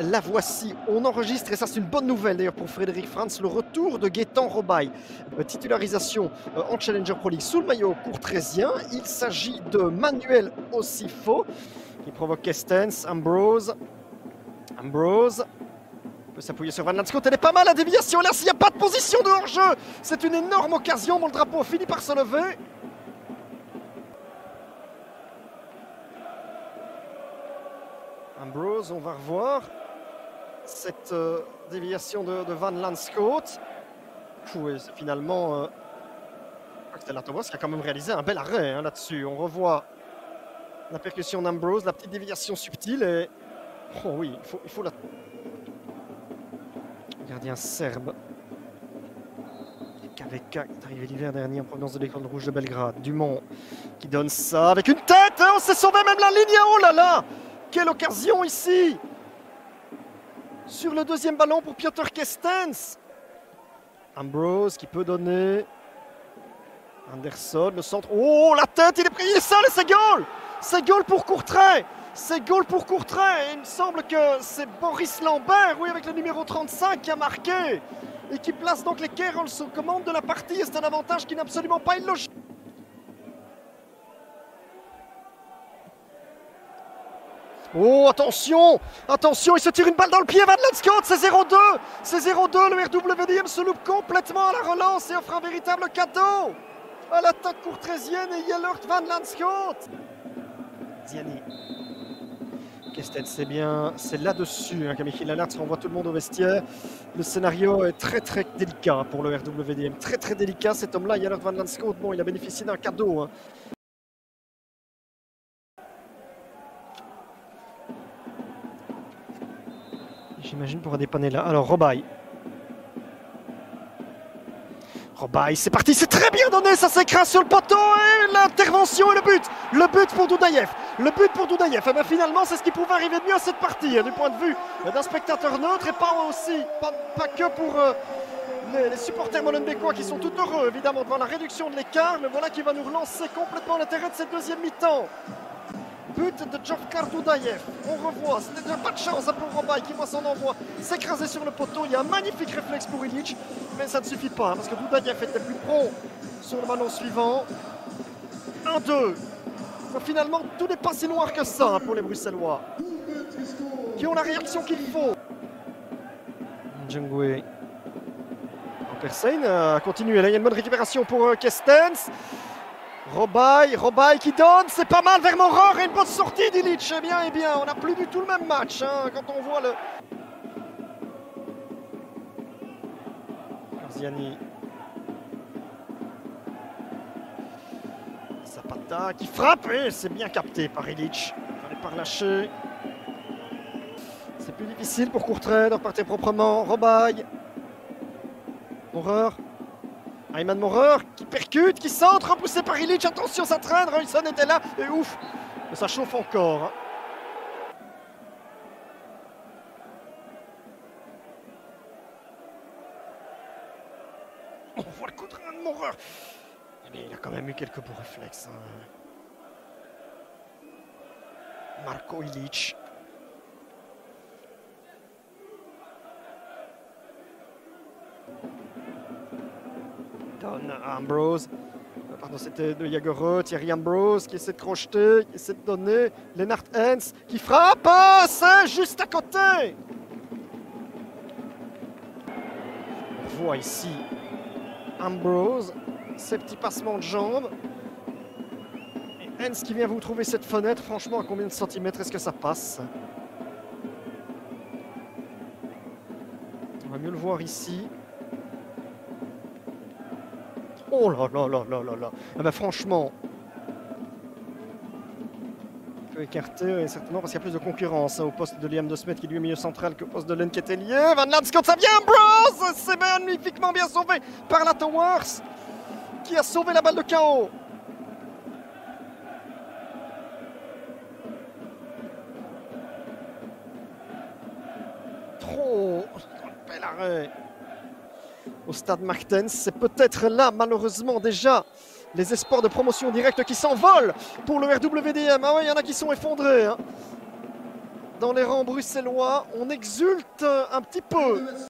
la voici. On enregistre, et ça c'est une bonne nouvelle d'ailleurs pour Frédéric Frantz, le retour de Gaëtan Robaille. Titularisation en Challenger Pro League sous le maillot courtraisien. Il s'agit de Manuel Osifo qui provoque Kestens, Ambrose peut s'appuyer sur Van Lanscoot, elle est pas mal la déviation là, s'il n'y a pas de position de hors-jeu. C'est une énorme occasion, bon, le drapeau finit par se lever. Ambrose, on va revoir cette déviation de Van Lanscoot. Oui, c'est finalement Axel Latobos qui a quand même réalisé un bel arrêt hein, là-dessus. On revoit la percussion d'Ambrose, la petite déviation subtile et... Oh oui, il faut la... Gardien serbe. KVK qui est arrivé l'hiver dernier en provenance de l'école rouge de Belgrade. Dumont qui donne ça avec une tête. On s'est sauvé même la ligne. Oh là là! Quelle occasion ici! Sur le deuxième ballon pour Piotr Kestens. Ambrose qui peut donner. Anderson, le centre. Oh, la tête, il est pris, il est seul et c'est goal! C'est goal pour Courtrai! C'est goal pour Courtrai! Il me semble que c'est Boris Lambert, oui, avec le numéro 35 qui a marqué et qui place donc les Carols aux commandes de la partie. Et c'est un avantage qui n'est absolument pas illogique. Oh, attention! Attention, il se tire une balle dans le pied, Van Lanscoot, c'est 0-2! C'est 0-2, le RWDM se loupe complètement à la relance et offre un véritable cadeau à l'attaque courtraisienne et Jellert Van Lanscoot. Ziani. Kestens, c'est bien, c'est là-dessus hein, qu'Amichil Lennart renvoie tout le monde au vestiaire. Le scénario est très très délicat pour le RWDM, très très délicat. Cet homme-là, Jellert Van Lanscoot, bon, il a bénéficié d'un cadeau. Hein. J'imagine pour dépanner là. Alors, Robaille. Robaille, c'est parti, c'est très bien donné, ça s'écrase sur le poteau et l'intervention et le but. Le but pour Doudaïev. Le but pour Doudaïev. Et bien finalement, c'est ce qui pouvait arriver de mieux à cette partie, hein, du point de vue d'un spectateur neutre et pas aussi, pas que pour les supporters molenbeekois qui sont tout heureux, évidemment, devant la réduction de l'écart. Mais voilà qui va nous relancer complètement l'intérêt de cette deuxième mi-temps. But de Djofkar Doudaïev. On revoit, c'était déjà pas de chance pour Robaille qui voit son envoi s'écraser sur le poteau. Il y a un magnifique réflexe pour Illich, mais ça ne suffit pas hein, parce que Doudaïev était plus prompt sur le ballon suivant. 1-2. Finalement, tout n'est pas si noir que ça hein, pour les Bruxellois qui ont la réaction qu'il faut. Njungwe. Amperseen continue. Là, il y a une bonne récupération pour Kestens. Robaille qui donne, c'est pas mal vers Maurer et une bonne sortie d'Illich. Eh bien, on n'a plus du tout le même match hein, quand on voit le... Ziani. Zapata qui frappe et c'est bien capté par Illich. Il fallait pas relâcher. C'est plus difficile pour Courtrai de repartir proprement. Robaille. Maurer. Ayman Maurer qui percute, qui centre, repoussé par Illich. Attention, ça traîne. Roysson était là et ouf, mais ça chauffe encore. Hein. On voit le coup de rein de Maurer. Mais il a quand même eu quelques beaux réflexes. Hein. Marko Illich. Donne à Ambrose. Pardon, c'était de Jagereux. Thierry Ambrose qui essaie de crocheter, qui essaie de donner. Lennart Hens qui frappe. Ah, c'est juste à côté. On voit ici Ambrose, ces petits passements de jambes. Et Hens qui vient vous trouver cette fenêtre. Franchement, à combien de centimètres est-ce que ça passe? On va mieux le voir ici. Oh là là là là là là. Ah ben franchement, il peut écarter certainement parce qu'il y a plus de concurrence hein, au poste de Liam De Smet qui lui est milieu central qu'au poste de Len Ketelier. Van Lanscoot, ça vient, Ambrose. C'est magnifiquement bien sauvé par la Towers qui a sauvé la balle de KO. Trop bel arrêt. Au stade Martens, c'est peut-être là malheureusement déjà les espoirs de promotion directe qui s'envolent pour le RWDM. Ah ouais, il y en a qui sont effondrés. Hein. dans les rangs bruxellois. On exulte un petit peu